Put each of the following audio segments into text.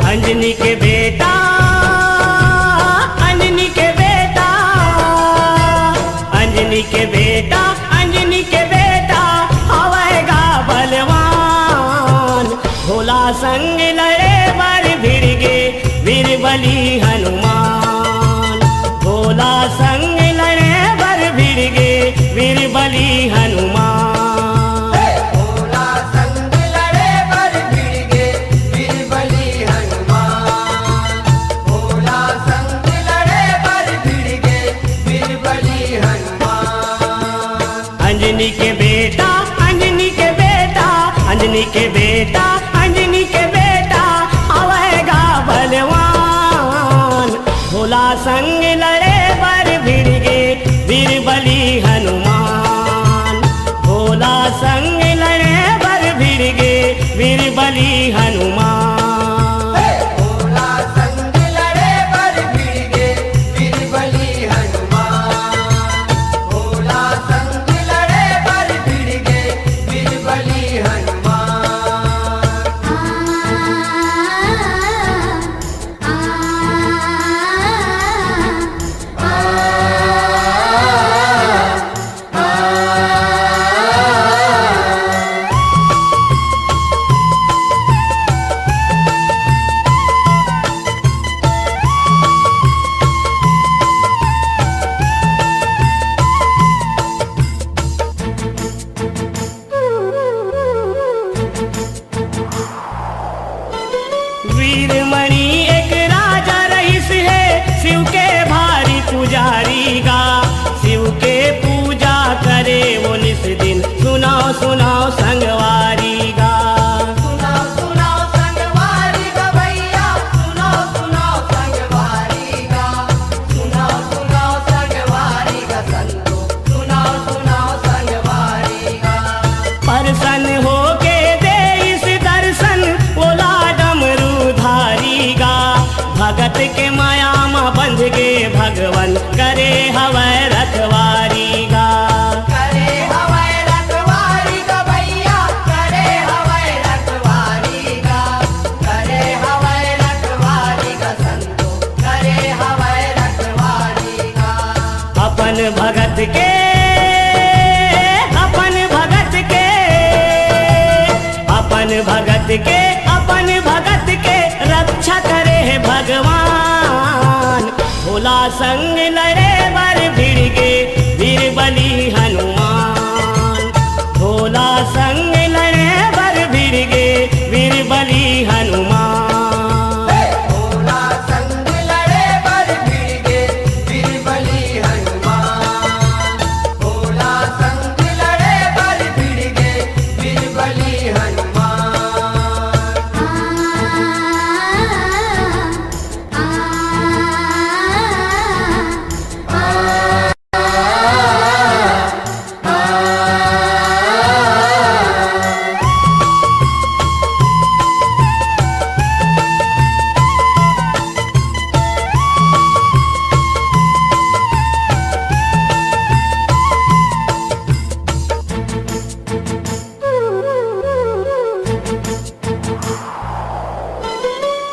अंजनी के बेटा, अंजनी के बेटा, अंजनी के बेटा, अंजनी के बेटा हवेगा बलवान। भोला संग लड़े बर भिड़ गे वीर बली हनुमान। भोला संग लड़े बर भिड़ गे वीर बली हनुमान। अंजनी के बेटा, अंजनी के बेटा, अंजनी के बेटा, अंजनी के बेटा हवेगा बलवान। भोला संग लड़े बर भिड़ गे वीर बली हनुमान। भोला संग लड़े बर भिड़ गे वीर बली हनुमान। वीरमणि एक राजा रईस है, शिव के भारी पुजारी गा। शिव के पूजा करे वो निस दिन, सुनाओ सुनाओ संगवारी गा। सुनाओ सुनाओ संगवारी गा भैया, सुनाओ सुनाओ संगवारी गा। सुनाओ सुनाओ संगवारी गा संतो, सुनाओ सुनाओ संगवारी गा। प्रसन्न होके दे इस दर्शन बोला डमरू धारी गा। भगत के माया माँ बंध गे भगवन करे हवै रखवारी गा। करे हवै रखवारी गा भैया, करे हवै रखवारी गा। करे हवै रखवारी गा संतो, करे हवै रखवारी गा। अपन भगत के, अपन भगत के, अपन भगत के, अपन भगत के रक्षा करे है भगवान। भोला संग लड़े बर भिड़ गे वीर बली हनुमान। भोला संग लड़े बर भिड़ गे वीर बली हनुमान। भोला संग लड़े बर भिड़ गे वीर बली हनुमान। भोला संग लड़े बर भिड़ गे वीर बली हनुमान।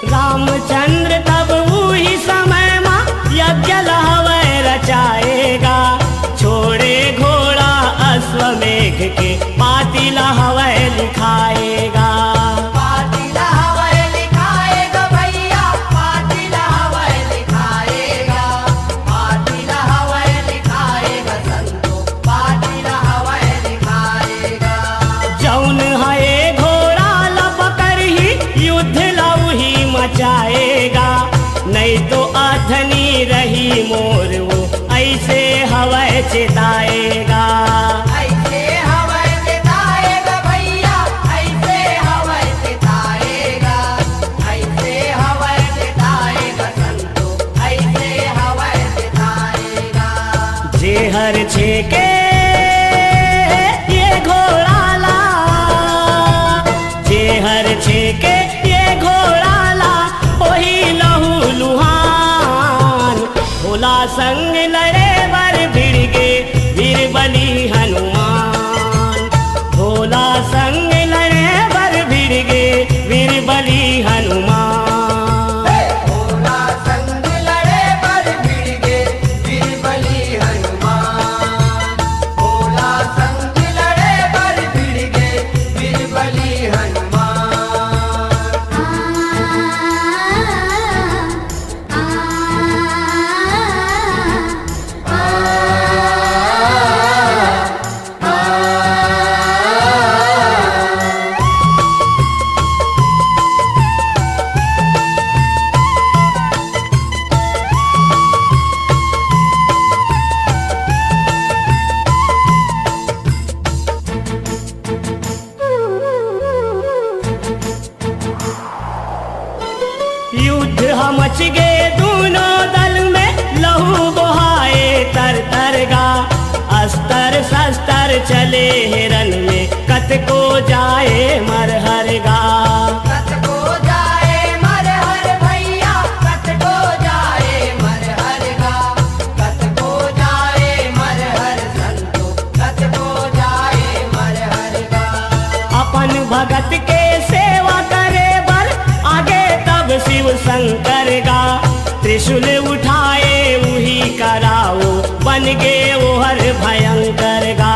रामचंद्र तब उही समय माँ यज्ञ लहवै रचाएगा। छोड़े घोड़ा अश्वमेघ के पाती लहवै लिखाएगा। पाती लहवै लिखाएगा भैया, पाती लहवै लिखाएगा। पाती लहवै लिखाएगा संतो, पाती लहवै लिखाएगा। जौन है घोड़ा लपकर ही युद्ध लौही मचाएगा। नहीं तो अधनी रही मोर वो ऐसे हवै चिताएगा। ऐसे हवै चिताएगा भैया, ऐसे हवै चिताएगा। ऐसे हवै चिताएगा संतो, ऐसे हवै छेके ये घोड़ाला, जे हर छेके ये घोड़ाला, ओही लहू लुहान। भोला संग लड़े बर भिड़ गे वीर बली हनुमान। भोला संग लड़े बर भिड़ गे वीर बली हनुमान। भोला संग लड़े बर भिड़ गे वीर बली हनुमान। भोला संग लड़े बर भिड़ गे वीर बली हनुमान। युद्ध मच गे दोनों दल में, लहू बहाए तर तर गा। अस्तर शस्त्र चले हिरन में, कत को जाए मरहर गा। कत को जाए मरहर भैया, कत को जाए मरहर गा। कत को जाए मरहर संतो, कत को जाए मरहर गा। अपन भगत के सेवा करे बर आगे तब शिव शंकर गा। त्रिशूल उठाए उही कराओ, बन गे ओहर भयंकर गा।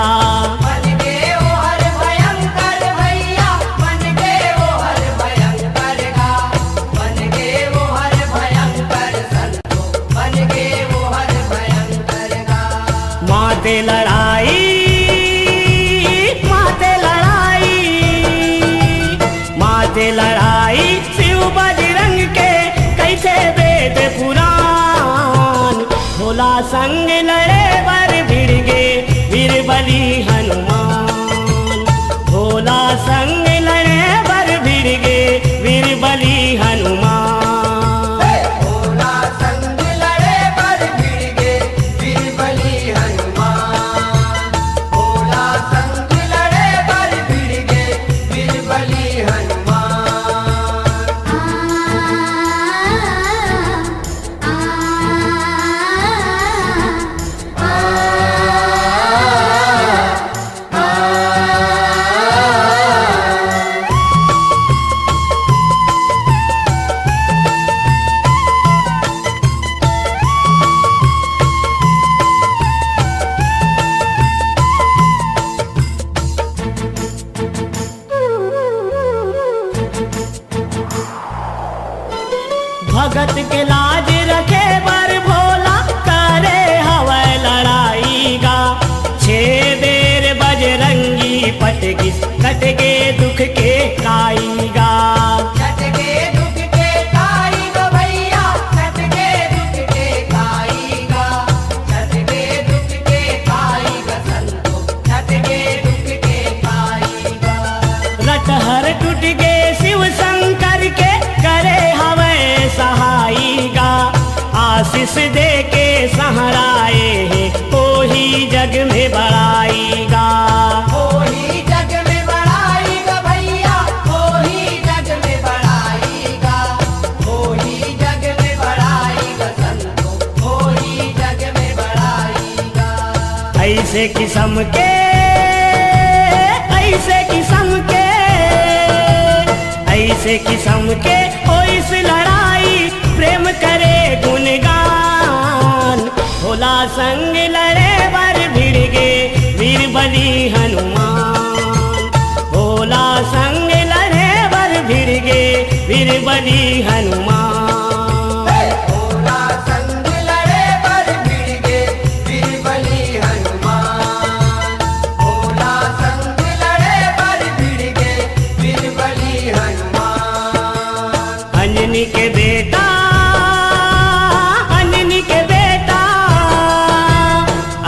बन गे ओहर भयंकर भैया, बन गे ओहर भयंकर गा। बन गे ओहर भयंकर संतो, बन गे ओहर भयंकर गा। माते लड़ाई, माते लड़ाई, माते लड़ाई शिव बजरंग के कैसे वेद पुराण। भोला संग लड़े बर भिड़ गे वीर बली हनुमान। भोला संग लड़े बर भिड़ गे वीर बली हनुमान। भोला संग लड़े बर भिड़ गे वीर बली हनुमान। भोला संग लड़े बर भिड़ गे वीर बली हनुमान। भगत के लाज रखे बर भोला, करे हवै लड़ाई गा। छे बेर बजरंगी पटगी, कट गे दुख के काई गा। कट गे दुख के काई गो भैया, कट गे दुख के काई गा। कट गे दुख के काई गा संतो, कट गे दुख के काई गा। रटहर टूट गे शिव शंकर के, करे हवै सहाई गा। आशीष दे के सहराए हैं, ओही जग में बड़ाई गा। ओही जग में बड़ाई गा भैया, ओही जग में बड़ाई गा। ओही जग में बड़ाई गा संतो, ओही जग में बड़ाई गा। ऐसे किस्म के, ऐसे किस्म के, ऐसे किस्म के हो इस लड़ाई, प्रेम करे गुणगान। भोला संग लड़े बर भिड़ गे वीर बली हनुमान। भोला संग लड़े बर भिड़ गे वीर बली हनुमान। भोला संग लड़े बर भिड़ गे वीर बली हनुमान। भोला संग लड़े बर भिड़ गे वीर बली हनुमान। अंजनी के बेटा, अंजनी के बेटा,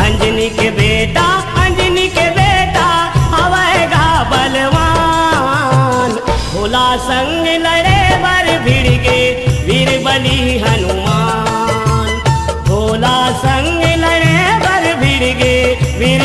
अंजनी के बेटा, अंजनी के बेटा हवैगा बलवान। भोला संग लड़े बर भिड़ गे वीर बली हनुमान। भोला संग लड़े बर भिड़ गे वीर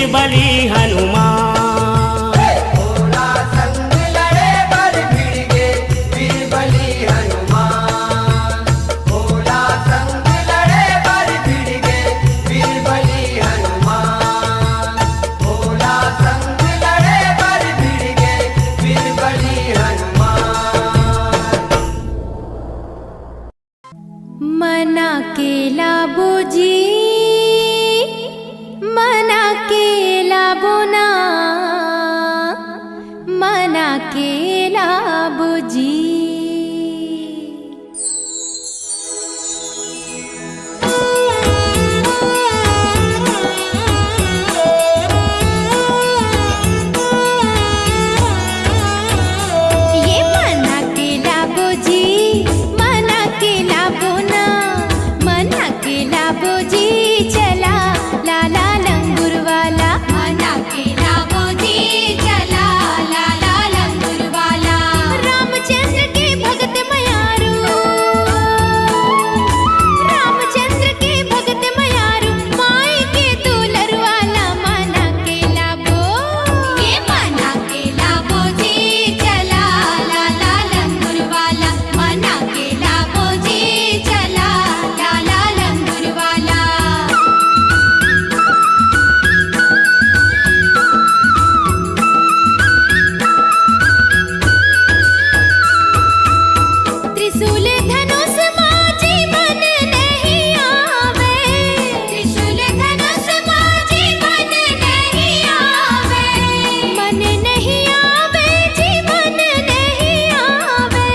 मना केला बुजी मना केला बुना मना केला बुजी ये मना केला बुजी मना केला बुना मना केला बुजी चला लाला लंगूर वाला मना केला बुजी चला लाला लंगूर वाला रामचंद्र के भगत मयारू रामचंद्र के भगत मयारू माई के दुलर वाला मना केला बो ये मना केला बुजी चला लाला लंगूर वाला मना केला बुजी चला लाला लंगूर वाला त्रिशूल धनुष माजी मन नहीं आवे त्रिशूल धनुष माजी मन नहीं आवे मन नहीं आवे जी मन नहीं आवे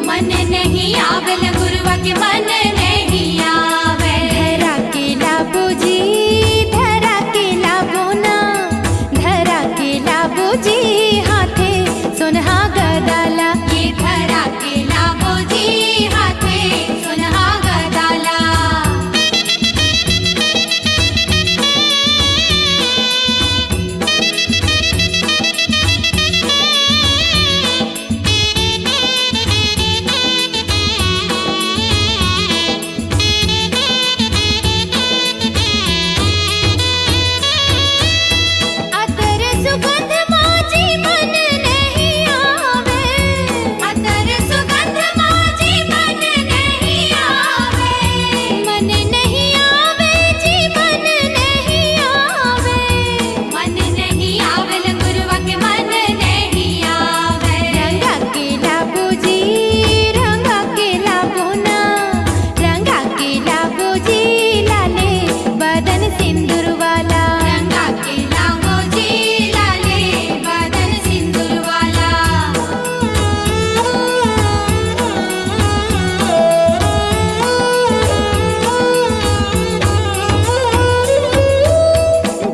मन नहीं आवे लंगुरवा के मन नहीं आवे धरा केला बुजी धरा केला बोना धरा केला बुजी हाथे सुनहा गदाला ये धरा केला बुजी हाथे सुनहा गदाला अतर सुगंध माजी मन नहीं आवे अतर सुगंध माजी मन नहीं आवे मन नहीं आवे जी मन नहीं आवे मन नहीं आवे लंगुरवा के मन नहीं आवे रंगा केला बुजी रंगा केला बोना रंगा केला बुजी लाले बदन सिंदूर वाला रंगा केला बुजी लाले बदन सिंदूर वाला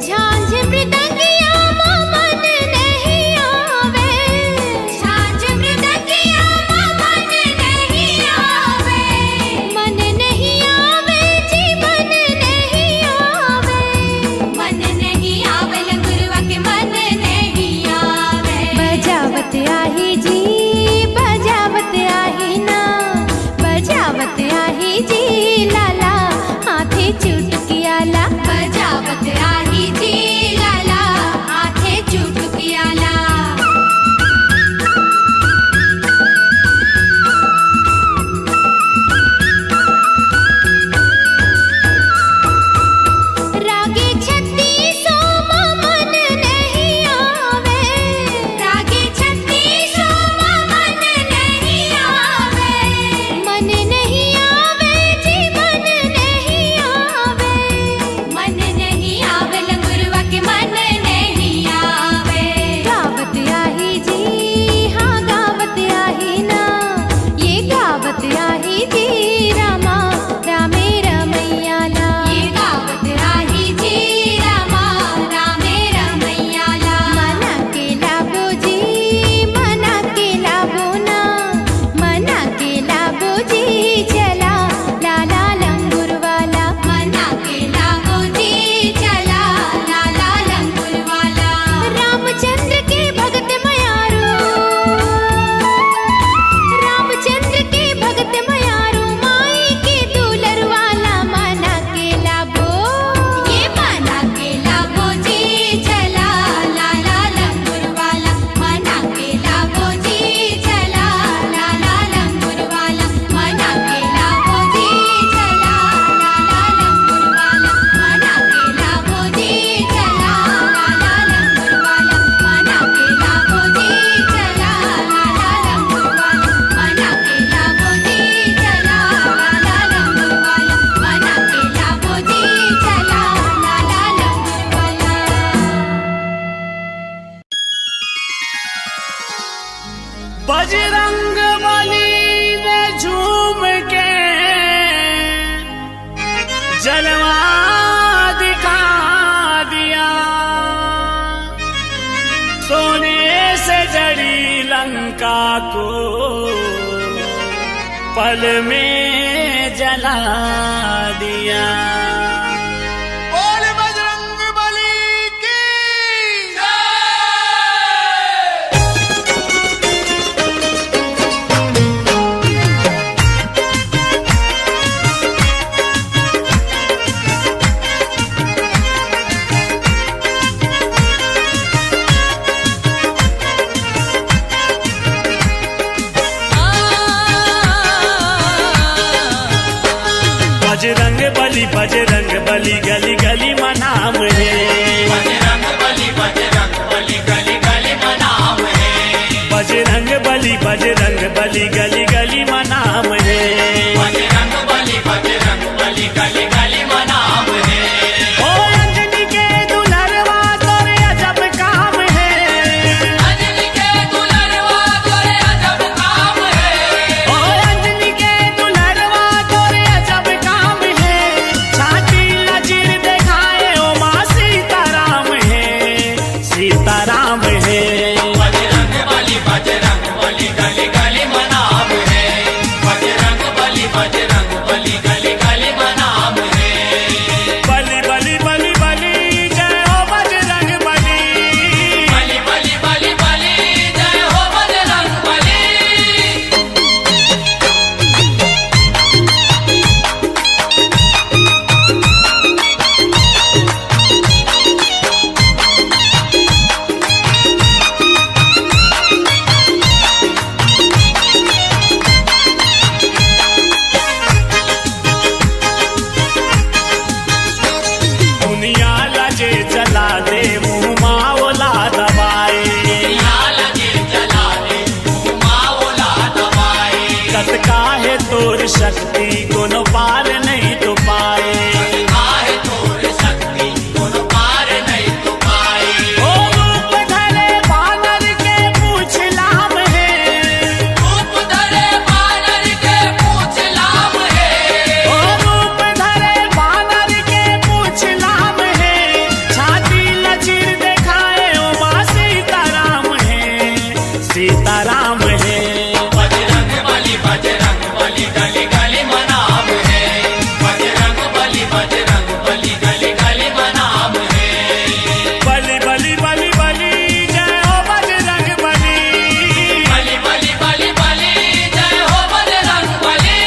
झांझ मृदंगिया मन नहीं आवे झांझ मृदंगिया मन नहीं आवे मन नहीं आवे जी मन नहीं आवे मन नहीं आवे लंगुरवा के मन नहीं आवे बजावत आही जी बजावत आही ना बजावत आही जी लाला हाथे चुटकियाला बजावत आही जी लाला हाथे चुटकियाला रागे छत्तीसो मन नहीं आवे रागे छत्तीसो मन नहीं आवे मन नहीं आवे जी मन नहीं आवे मन नहीं आवे जलवा दिखा दिया, सोने से जड़ी लंका को पल में जला दिया। बोल बजरंग बली की बजरंग बली गली गली मनाम है। बजरंग बली गली गली मनाम है। बजरंग बली गली गली मनाम है। बजरंग बली गली गली मनाम है। ओ अंजनी के दुल्हरवा तोरे अजब काम है। अंजनी के दुल्हरवा तोरे अजब काम है। ओ अंजनी के दुल्हरवा तोरे अजब काम है। छाती नजीर दिखाए ओ माँ सीताराम है, सीताराम है। बजरंग बली गली गली मनाम है। बजरंग बली गली गली मनाम है। बली बली बली बली जय हो बजरंग बली। बली बली बली बली जय हो बजरंग बली। दुनिया लजे जला दे मुँह माओला दबाए। लगे जला दे माओला दबाए। कत काहे तोर शक्ति कोनो पार नहीं तो पाए। आहे तोर शक्ति कोनो पार नहीं तो पाए। ओ रूप धरे बानर के पूछ लाम है। रूप धरे बानर के पूछ लाम है। ओ रूप धरे बानर के पूछ लाम है। छाती लचीर दिखाए ओ माँ सीताराम है, सीताराम है। बजरंग बली गली गली मनाम है। बजरंग बली गली गली मनाम है। बली बली बली बली जय हो बजरंग बली। बली बली बली बली जय हो बजरंग बली।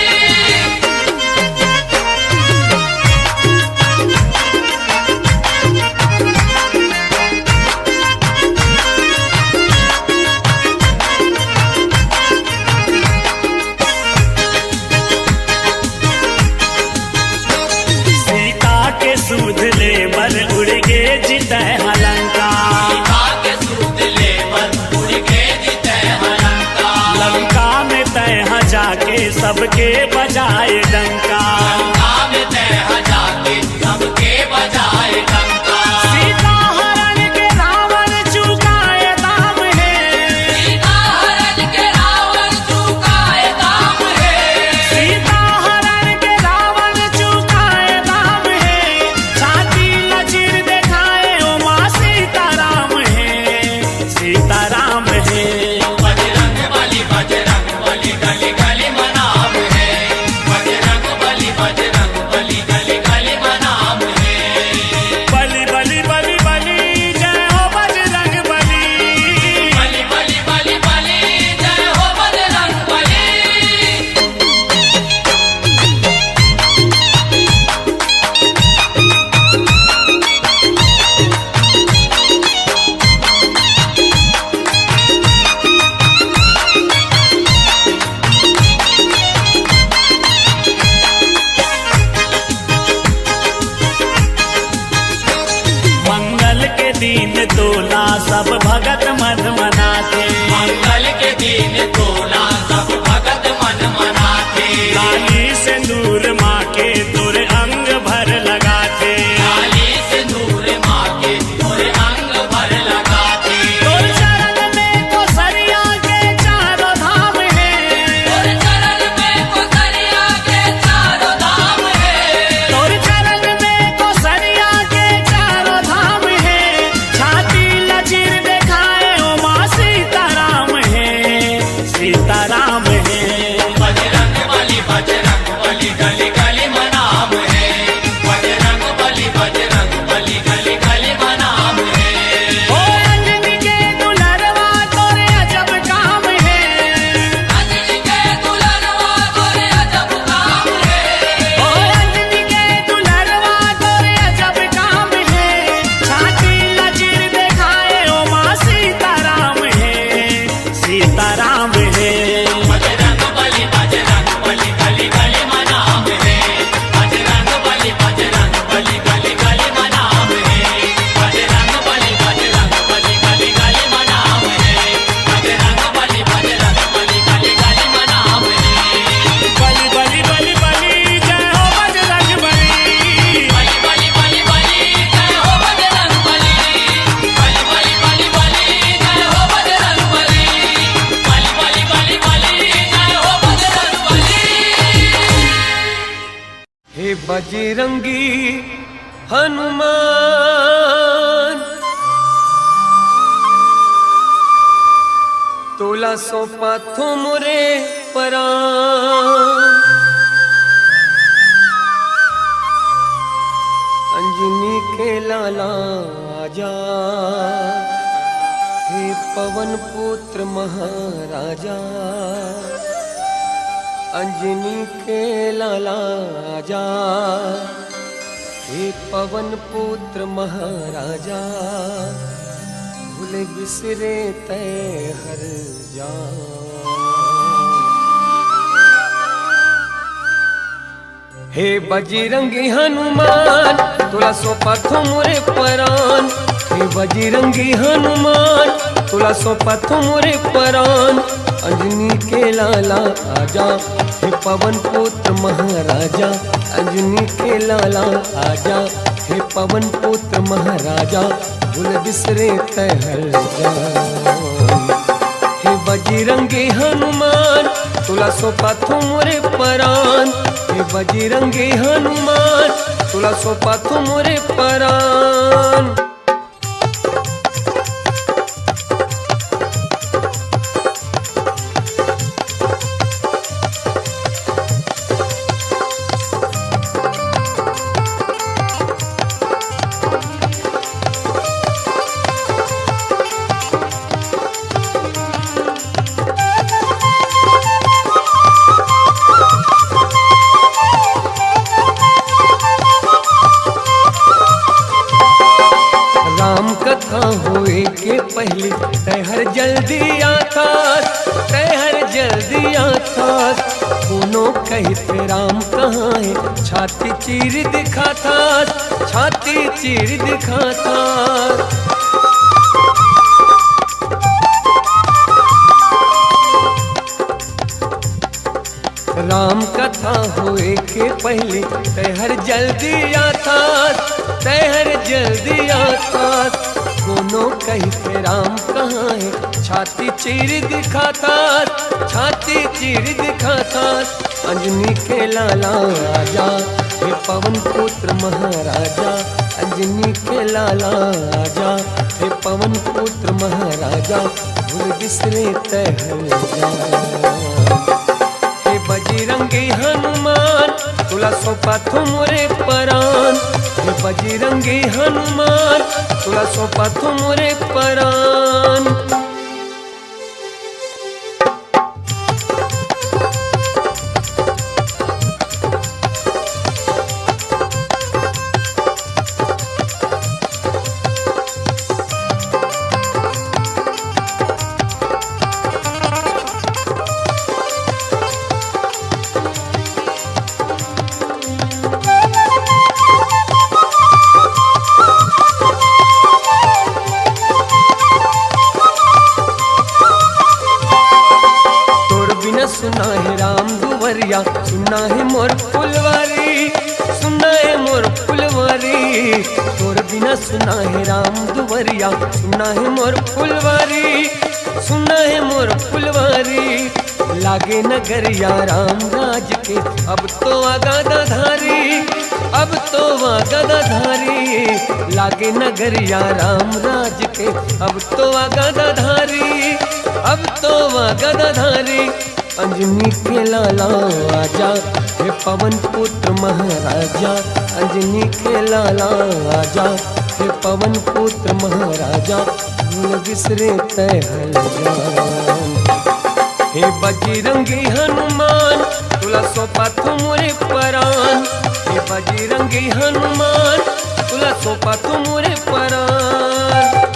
सीता के सूद ले बर उड़ गे जितै हलंका। आगे सूद ले बर उड़ के जीते हलंका। लंका में तय जाके सबके बजाए डंका। काम तय जाके सबके बजाए डंका। सीता हरण के रावण चुकाए दाम है। सीता हरण के रावण चुकाए दाम है। सीता हरण के रावण चुकाए दाम है। छाती लचीर दिखाए ओ माँ सीताराम है, सीताराम है। बजरंग बली गली गली मनाम है। बजरंग बली गली गली मनाम है। बली बली बली बली जय हो बजरंग बली। बली बली बली बली जय हो बजरंग बली। मंगल के दिन तोला सब भगत मन मनाते। मंगल के दिन तोला सब भगत मन मनाते। लाली सिंदूर माँ के तोर अंग भर लगाते। लाली सिंदूर माँ के तोरे अंग भर लगाते। तोर चरण में तो सरिया के चारों धाम है। तोरे चरण में कोसरिया के चारों धाम है। तोर चरण हे बजरंगी हनुमान तोला सौंपा थो मोरे परान अंजनी के लाला आजा हे पवन पुत्र महाराजा अंजनी के लाला आजा हे पवन पुत्र महाराजा भूले बिसरे तय हर जा हे बजरंगी हनुमान तुला सौंपा थो मोरे परान हे बजरंगी हनुमान तुला सौंपा थो मोरे परान अंजनी के लाला आजा हे पवन पुत्र महाराजा अंजनी के लाला आजा हे पवन पुत्र महाराजा भूल बिसरे तहर जान हे बजरंगी हनुमान तुला सौंपा थो मोरे परान हे बजरंगी हनुमान तुला सौंपा थो मोरे परान होए के पहले तहर जल्दी आता तहर जल्दी आता कोनो कहते राम कहाँ है छाती चीर दिखाता छाती चीर दिखाता राम कथा होए के पहले तहर जल्दी आता तहर जल्दी आता कोनो कहते राम कहाँ है छाती चीर दिखाता छाती चीर दिखाता अंजनी के लाला आजा हे पवन पुत्र महाराजा अंजनी के लाला आजा हे पवन पुत्र महाराजा भूल बिसरे तहर जान हे बजरंगी हनुमान तुला सौंपा थो मोरे परान हे बजरंगी हनुमान तुला सौंपा थो मोरे परान सुना है राम दुवरिया सुना है मोर फुलवारी सुना है मोर फुलवारी तोर बिना सुना है राम दुवरिया सुना है मोर फुलवारी सुना है मोर फुलवारी लागे नगरिया राम राज के अब तो आगादा धारी अब तो आगादा धारी लागे नगरिया राम राज के अब तो आगादा धारी अब तो आगादा धारी अंजनी के लाला आजा हे पवन पुत्र महाराजा अंजनी के लाला आजा हे पवन पुत्र महाराजा भूल बिसरे तहर जान हे बजरंगी हनुमान तुला सौंपा थो मोरे परान हे बजरंगी हनुमान तुला सौंपा थो मोरे परान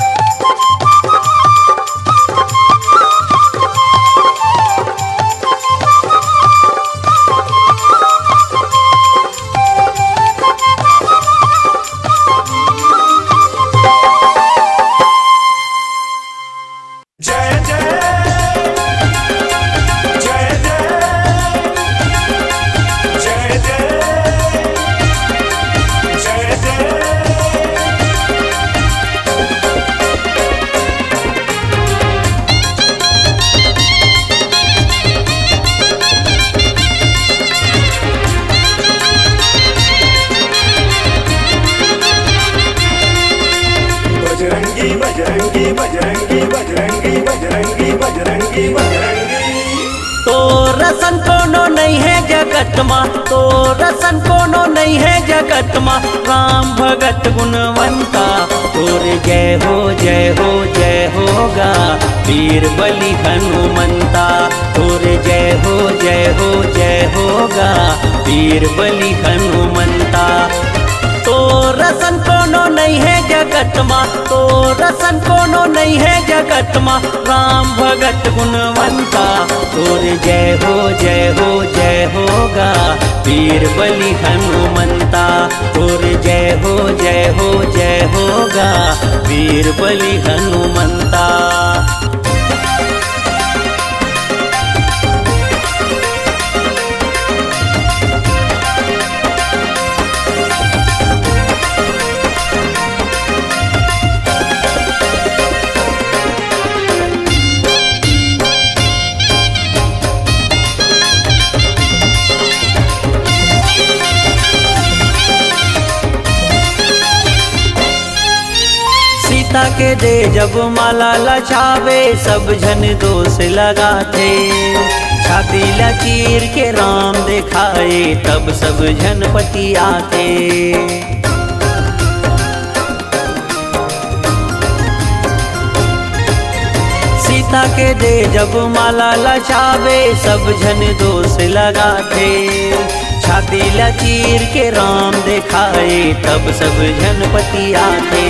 जगत मा, तो रसन कोनो नहीं है जगत मा। राम भगत गुणवंता तोरे जय हो जय हो जय होगा। वीर बलि हनुमंता तोरे जय हो जय हो जय होगा। वीर बलि हनुमंता तो रसन कोनो नहीं है जगत मा, तो रसन कोनो नहीं है जगत मा। राम भगत गुणवंता तोरे जय हो जय हो जय होगा। वीर बलि हनुमंता तोरे जय हो जय हो जय होगा। वीर बलि हनुमंता सीता के दे जब माला लचावे, सब जन दोष लगाते। छाती लचीर के राम दिखाए, तब सब जन पटियाते। सीता के दे जब माला लचावे, सब जन दोष लगाते। छाती लचीर के राम दिखाए, तब सब जन पटियाते।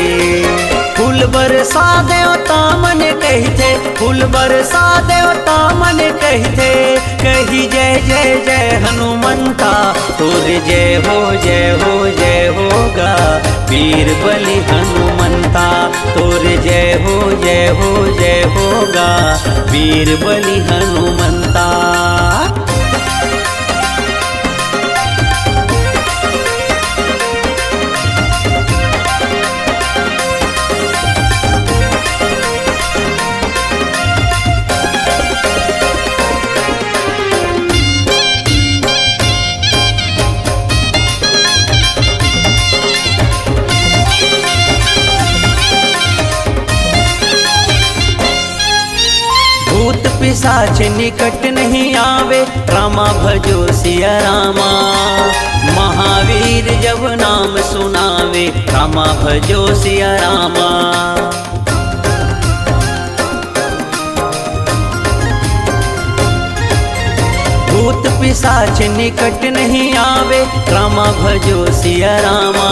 फूल बरसा देवता मन कहते, फूल बरसा देवता मन कहते। कही जय जय जय हनुमंता तोरे जय हो जय हो जय होगा। वीर बलि हनुमंता तोरे जय हो जय हो जय होगा। वीर बलि हनुमंता पिशाच निकट नहीं आवे, रामा भजो सिया रामा। महावीर जब नाम सुनावे, रामा भजो सिया रामा। भूत पिशाच निकट नहीं आवे, रामा भजो सिया रामा।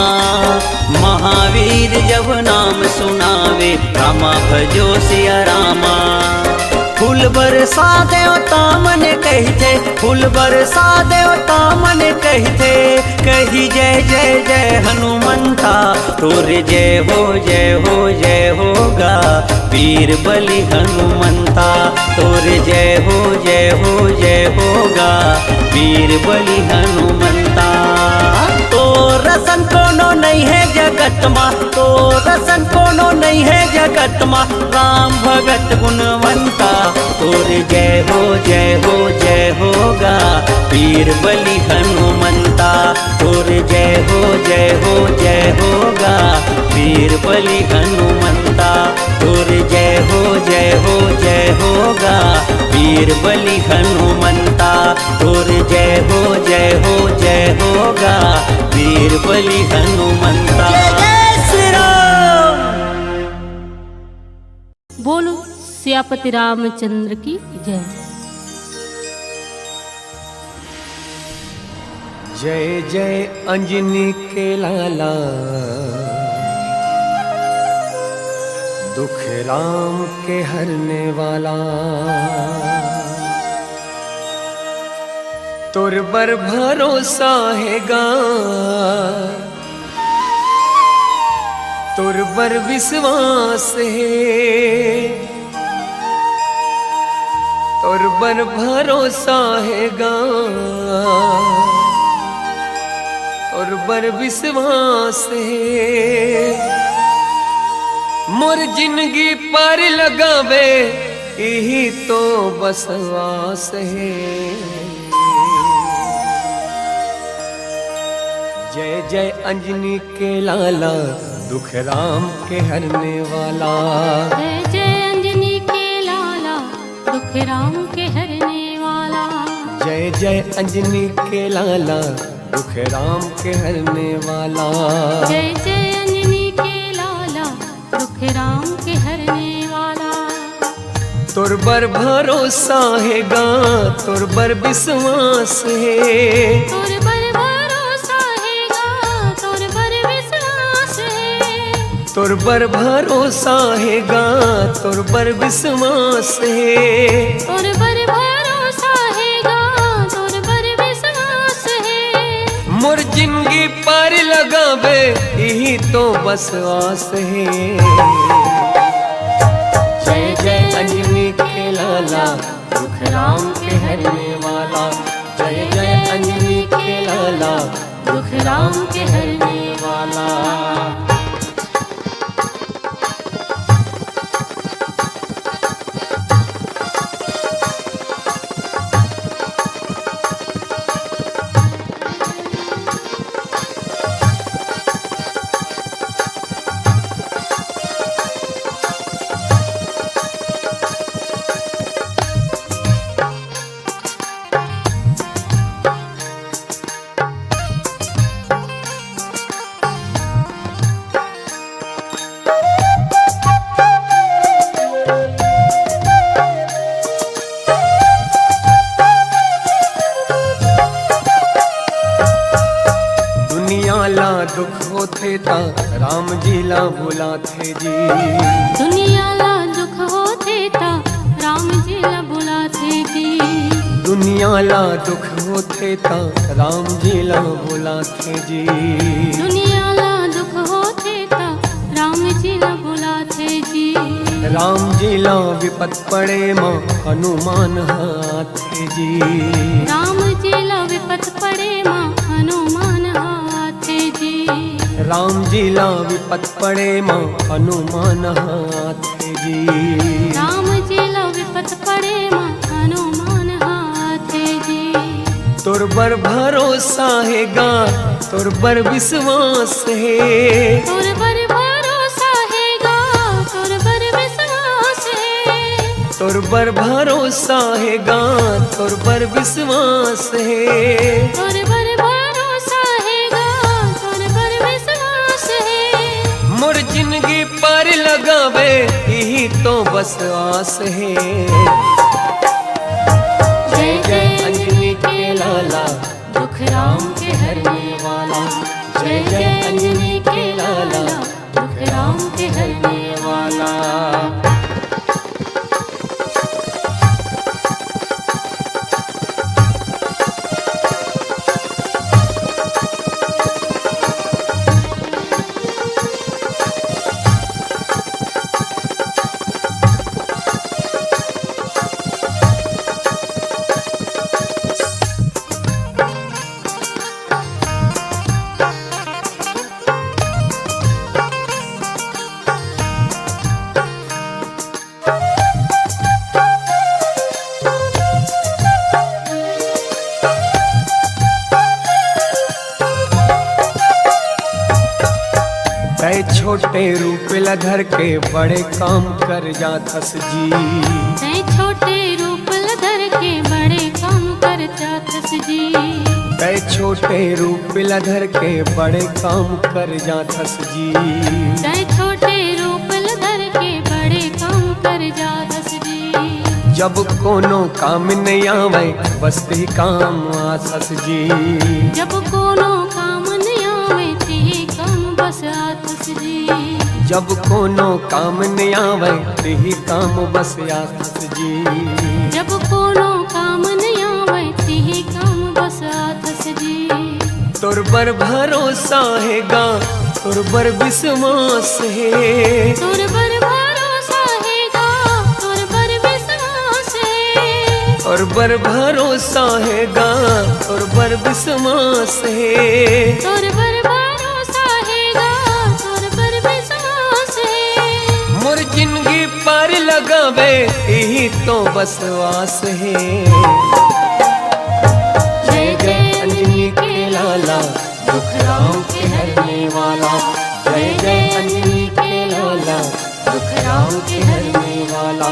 महावीर जब नाम सुनावे, रामा भजो सिया रामा। फूल बरसा देवता मन कहते, फूल बरसा देवता मन कहते। कही जय जय जय हनुमंता तोरे जय हो जय हो जय होगा। वीर बलि हनुमंता तोरे जय हो जय हो जय होगा। वीर बलि हनुमंता तो रसन कोनो नहीं है जगत मा, तो रसन कोनो नहीं है जगत मा। राम भगत गुणवंता तोरे जय हो जय हो जय होगा। वीर बलि हनुमंता तोरे जय हो जय हो जय होगा। वीर बलि हनुमंता तोरे जय हो जय हो जय होगा। वीर बलि हनुमंता तोरे जय हो जय हो जय होगा। वीर बलि हनुमंता जय श्री राम। बोलो सियापति रामचंद्र की जय। जय जय अंजनी के लाला, दुख राम के हरने वाला। तुर बर भरोसा है गा, तुर बर विश्वास है। तुर बर भरोसा है गा, और बर विश्वास है। मोर जिंदगी पर लगावे यही तो बसवास है। जय जय अंजनी के लाला, दुख राम के हरने वाला। जय जय अंजनी के लाला, दुख राम के हरने वाला। जय जय अंजनी के लाला दुख राम के हरने वाला। जय जय अंजनी के लाला दुख राम के हरने वाला। तोर बर भरोसा है गा तोर बर विश्वास है। तोर बर भरोसा है गा तोर बर विश्वास है। तोर बर भरोसा है गा तोर बर विश्वास है। तोर बर भरोसा है गा तोर बर विश्वास है। मोर जिंदगी पार लगावे यही तो बस आस है। जय जय अंजनी के लाला दुख राम के हरने वाला। जय जय अंजनी के लाला दुख राम के हरने वाला। दुख होते ता राम जी ला बुलाते जी। दुनिया ला दुख होते ता राम जी ला बुलाते जी। दुनिया ला दुख होते ता राम जी ला बुलाते जी। दुनिया ला दुख होते ता राम जी ला बुलाते जी। राम जी ला विपत पड़े माँ हनुमान हाथे जी। राम जी ला विपत पड़े माँ हनुमान हाथे जी। राम जी ला विपत पड़े माँ हनुमान हाथे जी। राम जी ला विपत पड़े माँ हनुमान हाथे जी। तोर बर भरोसा है गा तोर बर विश्वास है। तोर बर भरोसा है गा तोर बर विश्वास है। तोर बर भरोसा है गा तोर बर विश्वास है। तोर बर भरोसा है गा तोर बर विश्वास है। मोर जिंदगी पार लगावे यही तो बस आस है। जय जय अंजनी के लाला दुख राम के हरने वाला। जय जय अंजनी के लाला दुख राम के हरने वाला। तय छोटे रूप लधर के बड़े काम कर जाथस जी। तय छोटे रूप लधर के बड़े काम कर जाथस जी। तय छोटे रूप लधर के बड़े काम कर जाथस जी। तय छोटे रूप लधर के बड़े काम कर जाथस जी। जब कोनो काम नहीं आवे बस ही काम आसस जी। जब कोनो काम नहीं आवे ते काम बस आथस जी। जब कोनो काम नहीं आवे ही काम बस आसस जी। जब कोनो काम नहीं आवे ते काम बस आथस जी। तोर बर भरोसा है गा तोर बर विश्वास है। तोर बर भरोसा है गा तोर बर विश्वास है। तोर बर भरोसा है गा तोर बर विश्वास है। तोर बर भरोसा है गा तोर बर विश्वास है। मोर जिंदगी पार लगावे यही तो बस आस है। जय जय अंजनी के लाला दुख राम के हरने वाला। जय जय अंजनी के लाला दुख राम के हरने वाला।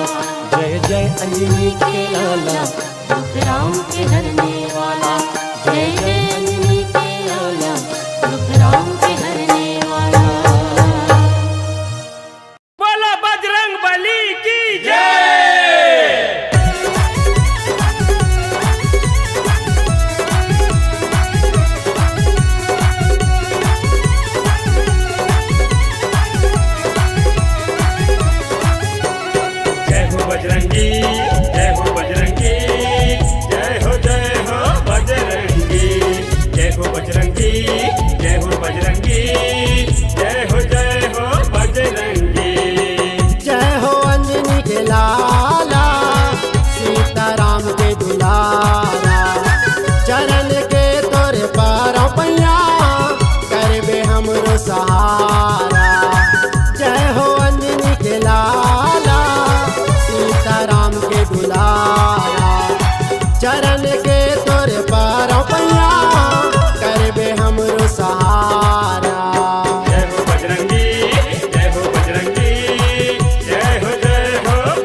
जय जय अंजनी के लाला दुख राम के हरने वाला। जय जय अंजनी के लाला दुख राम के हरने वाला। बोलो बजरंग बली की जय। जय हो बजरंगी, जय हो बजरंगी, जय हो बजरंगी, जय हो बजरंगी, जय हो बजरंगी, जय हो बजरंगी। जय हो अंजनी के लाला सीताराम के दुलारा। चरण के तोरे पारों पैया करबे हमरो सहारा। जय हो अंजनी के लाला सीताराम के दुलारा। चरण के तोरे पारों पैया करबे हमरो सहारा। जय हो बजरंगी, जय हो बजरंगी, जय हो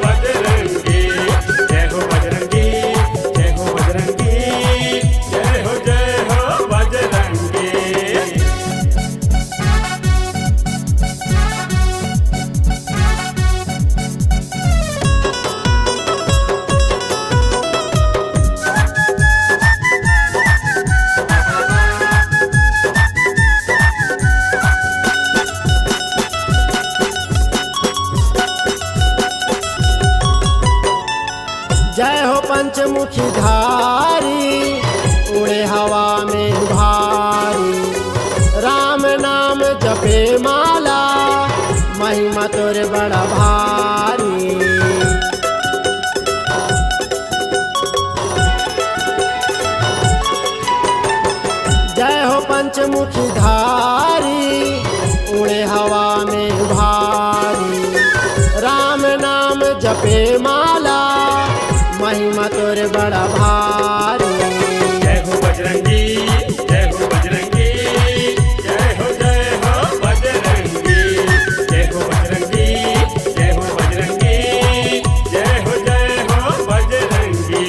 बजरंगी, जय हो बजरंगी, जय हो बजरंगी, जय हो बजरंगी। जय हो पंचमुखी धारी उड़े हवा में भारी। राम नाम जपे माला महिमा तोरे बड़ा भारी। जय हो पंचमुखी धारी उड़े हवा में भारी। राम नाम जपे माला महिमा तोरे बड़ा भारी। जय हो बजरंगी, जय हो बजरंगी, जय हो बजरंगी, जय हो बजरंगी, जय हो बजरंगी, जय हो बजरंगी।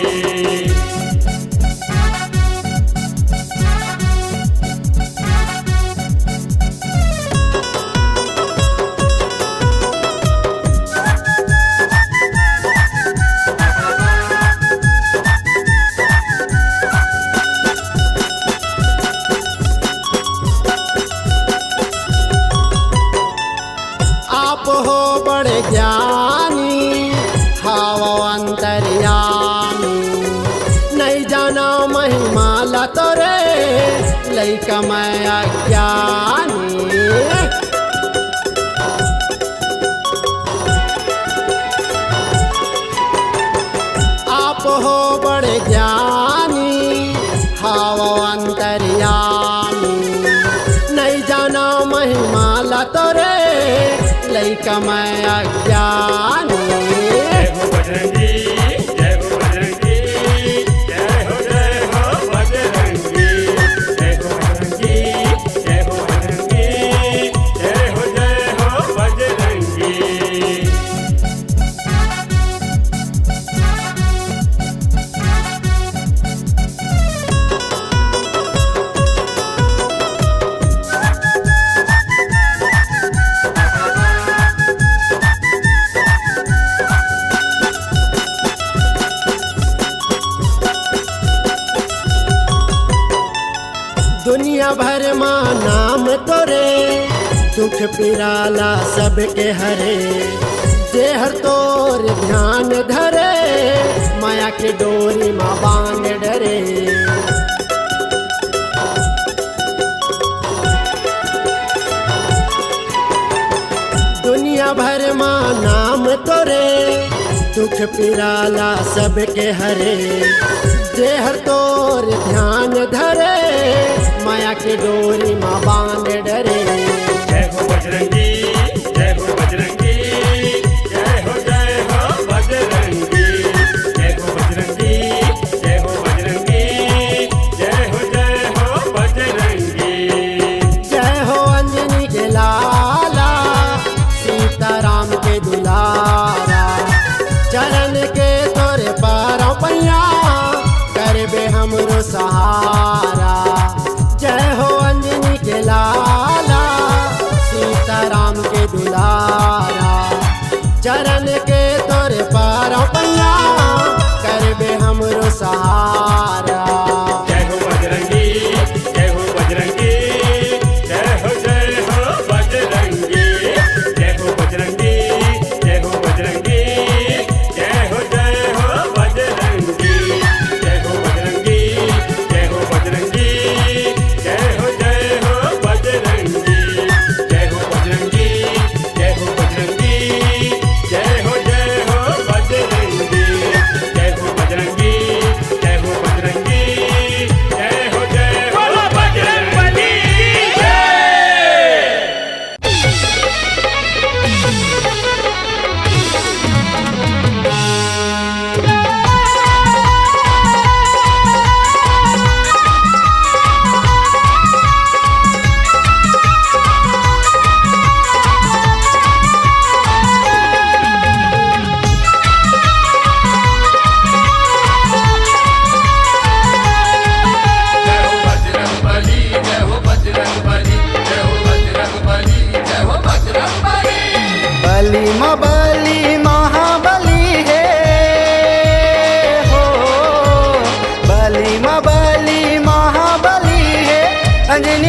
आप हो बड़े ज्ञानी हावा अंतर्यामी। नहीं जाना महिमा ला तोरे लइका मैं अज्ञानी। आप हो बड़े ज्ञानी हावा अंतर्यामी। नहीं जाना महिमा ला तोरे लइका मैं अज्ञानी। जय हो बजरंगी, जय हो बजरंगी, जय हो बजरंगी, जय हो बजरंगी, जय हो बजरंगी, जय हो बजरंगी। दुनिया भर माँ नाम तोरे दुख पिराला सबके हरे। जेहर तोर ध्यान धरे माया के डोरी माँ बांध डरे। दुनिया भर माँ नाम तोरे दुख पिराला सबके हरे। जेहर तोर ध्यान धरे माया की डोरी माँ बांध डरे। जय हो बजरंगी, जय हो बजरंगी, जय हो बजरंगी, जय हो बजरंगी, जय हो बजरंगी, जय हो बजरंगी। जय हो अंजनी के लाला सीताराम के दुलारा। चरण के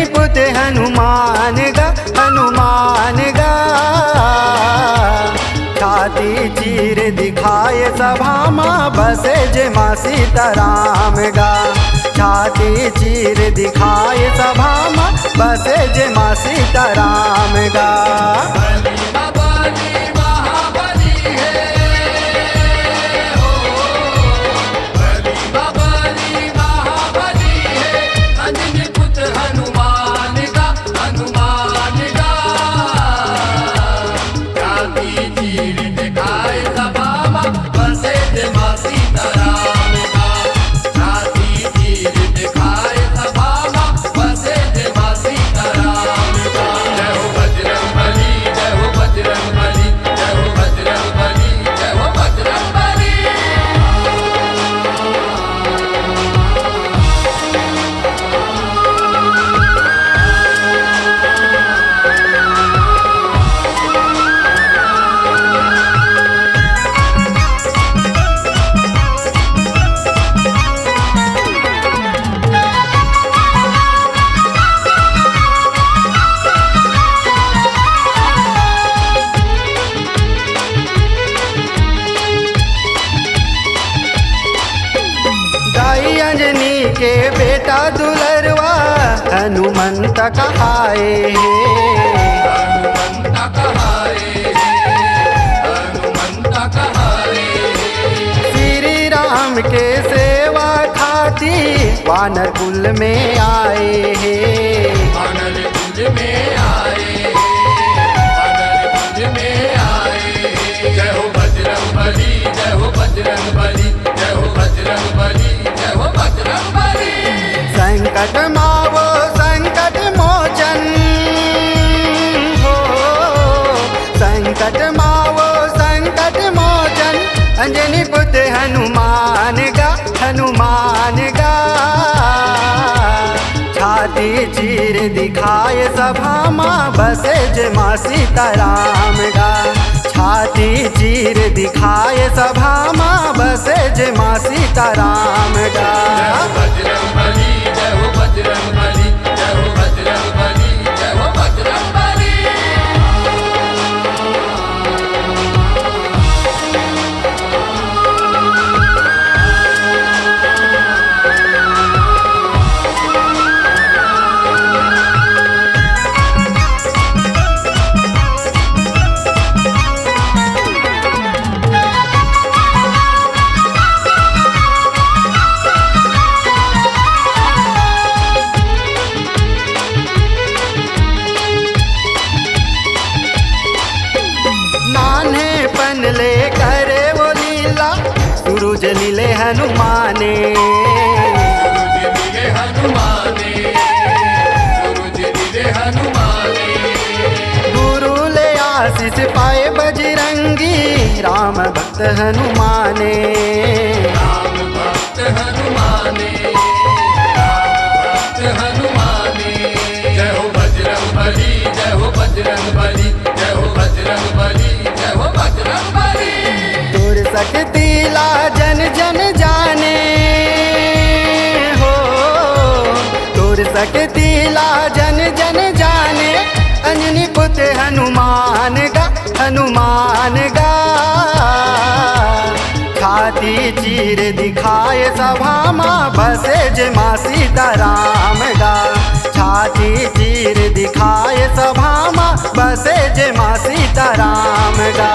अंजनी पुत्र हनुमान गा हनुमान गा। छाती चीर दिखाए सभा माँ बसे जे माँ सीताराम गा। छाती चीर दिखाए सभा माँ बसे जे माँ सीताराम गा। अंजनी के बेटा दुलरवा हनुमंत कहाए। श्री राम के सेवा खाती वानर कुल में आए हैं। जय हो बजरंग बली, जय हो बजरंग बली, जय हो बजरंग बली, जय हो बजरंग बली। संकट मावो संकट मोचन हो, संकट मावो संकट मोचन अंजनी पुत्र हनुमान गा हनुमान गा। छाती चीर दिखाए सभा माँ बसे जे माँ सीताराम गा। छाती चीर दिखाए सभा माँ बसे जे माँ सीताराम गा। बजरंग बली, जय हो बजरंग बली, जय हो बजरंग बली, जय हो बजरंग बली। ले करे वो लीला सूरज नीले हनुमाने। गुरु ले आशीष पाए बजरंगी राम भक्त हनुमाने। राम भक्त हनुमाने, राम भक्त हनुमाने। जय हो बजरंग बली, जय हो बजरंग बली, जय हो बजरंग बली, जय हो बजरंग बली। दूर सकती ला जन जन जाने हो, दूर सकती ला जन जन जाने अंजनी पुत्र हनुमान गा हनुमान गा। छाती चीर दिखाए सभा माँ बसे जे माँ सीताराम गा। छाती चीर दिखाए सभा माँ बसे जे माँ सीताराम गा।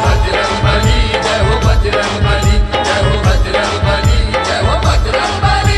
बजरंग बली, जय हो बजरंग बली, जय हो बजरंग बली, जय हो बजरंग बली।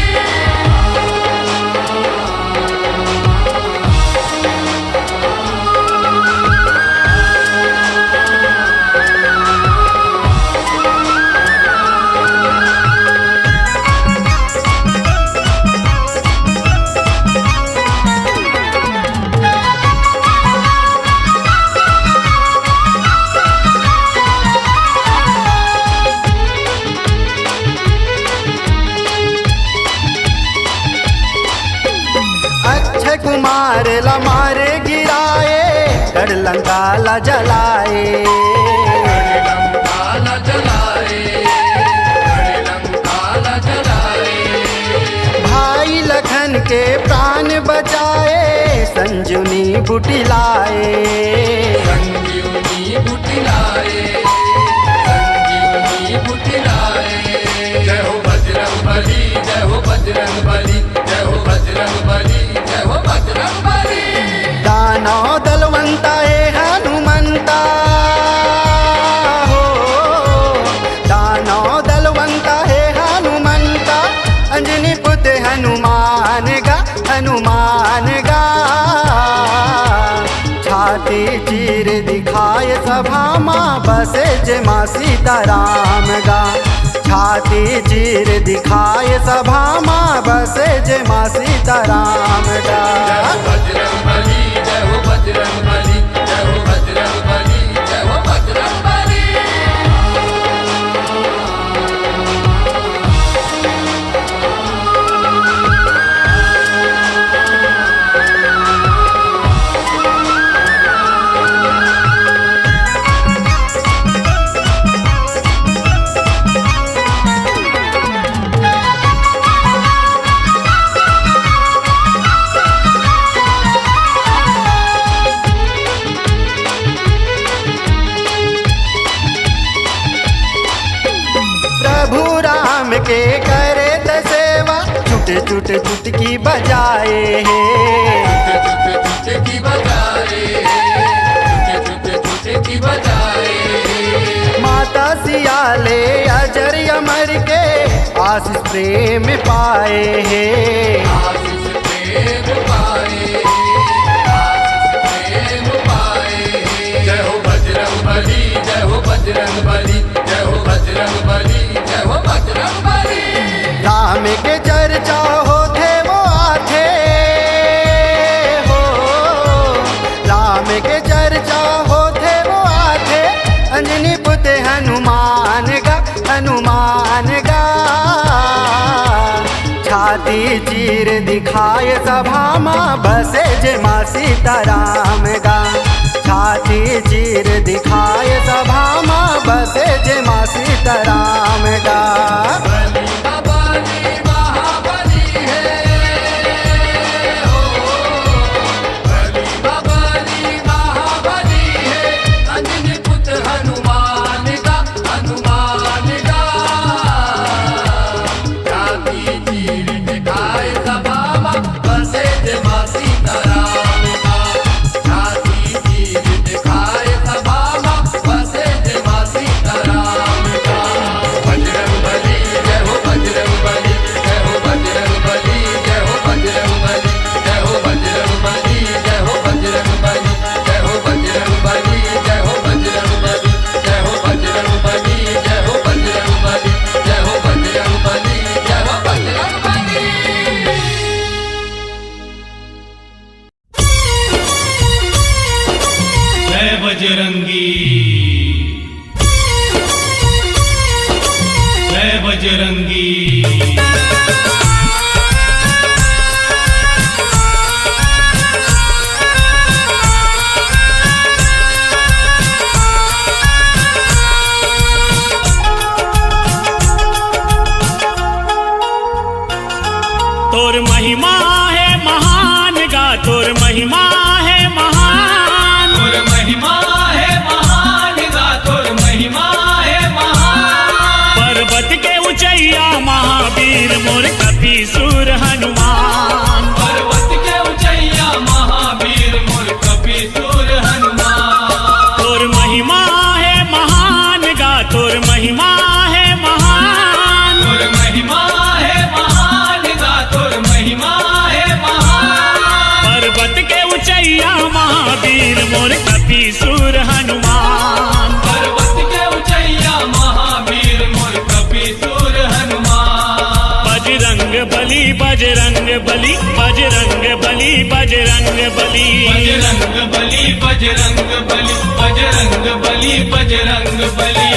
अक्षय कुमार ला मारे गिराए कर लंका ला जलाए। भाई लखन के प्राण बचाए बूटी लाए। संजीवनी बूटी लाए, संजीवनी बूटी लाए। जय हो बजरंग बली, जय हो बजरंग बली, जय हो बजरंग बली, जय हो बजरंग बली। दानव दलवंता है हनुमंता हो, दानव दलवंता है हनुमंता, अंजनी पुत्र हनुमान गा, हनुमान गा। छाती चीर दिखाए सभा माँ बसे जे माँ सीताराम गा। छाती चीर दिखाए सभा माँ बसे जे माँ सीताराम गा। जय हो बजरंग बली, जय हो बजरंग बली, जय हो बजरंग बली, जय हो बजरंग बली। प्रभु राम के करे त सेवा, छुटे छुटे चुटकी बजाए हैं। छुटे छुटे की बजाए, छुटे छुटे की बजाए। माता सियाले अजर अमर के आशीष प्रेम पाए हैं। आशीष प्रेम पाए, आशीष प्रेम पाए। जय हो बजरंग बली, जय हो बजरंग बली, जय हो बजरंग बली, जय हो बजरंग बली। राम के चर्चा होते वो आथे हो, राम के चर्चा होते वो आथे, अंजनी पुत्र हनुमान गा, हनुमान गा। छाती चीर दिखाए सभा माँ बसे जे माँ सीताराम गा। छाती चीर दिखाए सभा माँ बसे जे माँ सीताराम गा। बली बली महाबली है हो, बली बली महाबली है। अंजनी पुत्र हनुमान का, हनुमान का। छाती चीर दिखाए सभा माँ बसे जे माँ सीताराम का। छाती चीर दिखाए सभा माँ बसे जे माँ सीताराम का। बजरंग बली, जय हो बजरंग बली, जय हो बजरंग बली, जय हो बजरंग बली, जय हो बजरंग बली, जय हो बजरंग बली, जय हो बजरंग बली, जय हो बजरंग बली, जय हो बजरंग बली, जय हो बजरंग बली, जय हो बजरंग बली, जय हो बजरंग बली। जय बजरंगी, जय बजरंगी। तोर महिमा है महान गा, तोर महिमा है महान। तोर महिमा है महान गा, तोर महिमा है महान। पर्वत के ऊंचैया महावीर मोर कपीसुर हनुमान। पर्वत के ऊंचैया महावीर मोर कपीसुर हनुमान। तोर महिमा है महान गा, तोर महिमा है महान। तोर महिमा है महान गा, तोर महिमा है महान। पर्वत के ऊंचैया महावीर मोर कपीसुर हनुमान। पर्वत के ऊंचैया महावीर मोर कपीसुर हनुमान। बजरंग बली, बजरंग बली, बजरंग बली, बजरंग बली। बजरंग बली, बजरंग बली, बजरंग बली, बजरंग बली।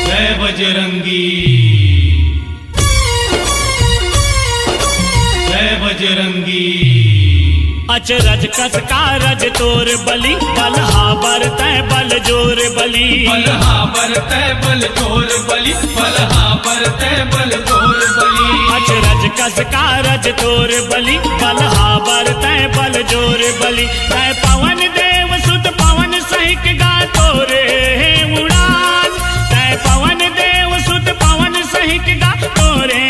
जय बजरंगी, जय बजरंगी। अचरज कस कारज तोर बलि, बलहा बरतै बल जोर बली बलहा बरतै बल जोर बलि बलहा बरतै बल जोर बलि अचरज कस कारज तोर बलि बलहा बरतै बल जोर बलि तै पवन देव सुत पवन सहिक गा तोरे उड़ान तै पवन देव सुत पवन सहिक गा तोरे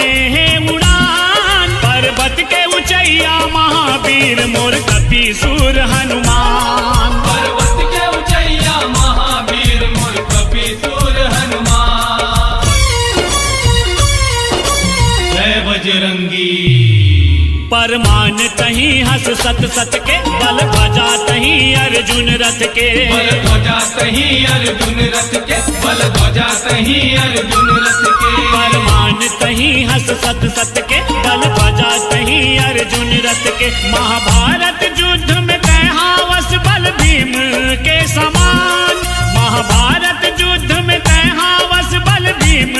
उड़ान पर्वत के ऊंचैया महावीर मोर कपि सूर हनुमान पर्वत के ऊंचैया महावीर मोर कपि सूर हनुमान जय बजरंगी परमान तहीं हस सत सत के बल ध्वजा तहीं अर्जुन रथ के बल ध्वजा तहीं अर्जुन रथ के बल ध्वजा तहीं अर्जुन रथ के परमान तहीं हस सत सत के बल ध्वजा तहीं अर्जुन रथ के महाभारत युद्ध में तैहावस बल भीम के समान महाभारत युद्ध में तैहावस बल भीम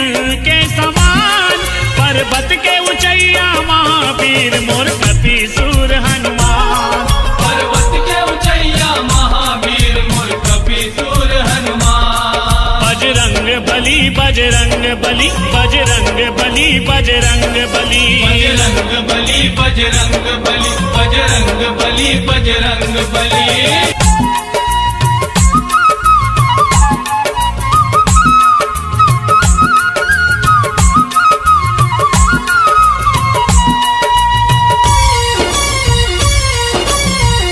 के समान पर्वत के ऊंचैया महावीर मोर कपि सूर हनुमान पर्वत के ऊंचैया महावीर मोर कपि सूर हनुमान बजरंग बली बजरंग बली बजरंग बली बजरंग बली बजरंग बली बजरंग बली बजरंग बली बजरंग बली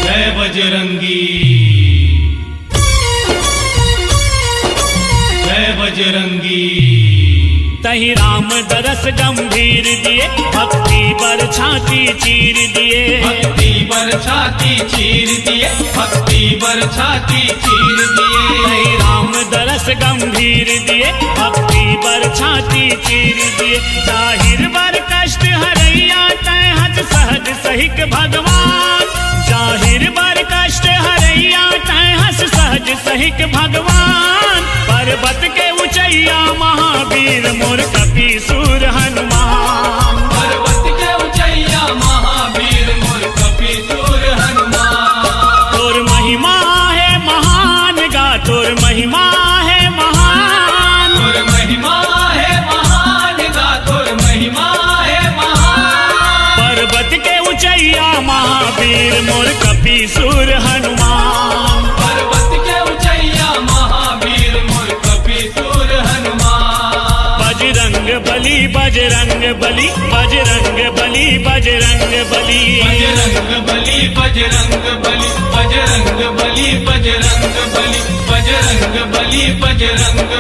जय बजरंगी जय बजरंगी तही राम दरस गंभीर दिए भक्ति बर छाती चीर दिए भक्ति बर छाती चीर दिए भक्ति बर छाती चीर दिए तही राम दरस गंभीर दिए भक्ति बर छाती चीर दिए जाहिर बर कष्ट हरैया तय हज सहज सहिक भगवान जाहिर बर कष्ट हरैया तय हस सहज सहिक भगवान पर्वत के ऊंचैया महावीर मोर कपि सूर हनुमान पर्वत के ऊंचैया महावीर मोर कपि सूर हनुमान तोर महिमा है महान गा तोर महिमा है महान तोर महिमा है महान गा तोर महिमा है महान पर्वत के ऊंचैया महावीर मोर कपि सूर हनुमान पर्वत के ऊंचैया महावीर मोर कपि सूर हनुमान बजरंग बली बजरंग बली बजरंग बली बजरंग बली बजरंग बली बजरंग बली बजरंग बली बजरंग बली बजरंग बली बजरंग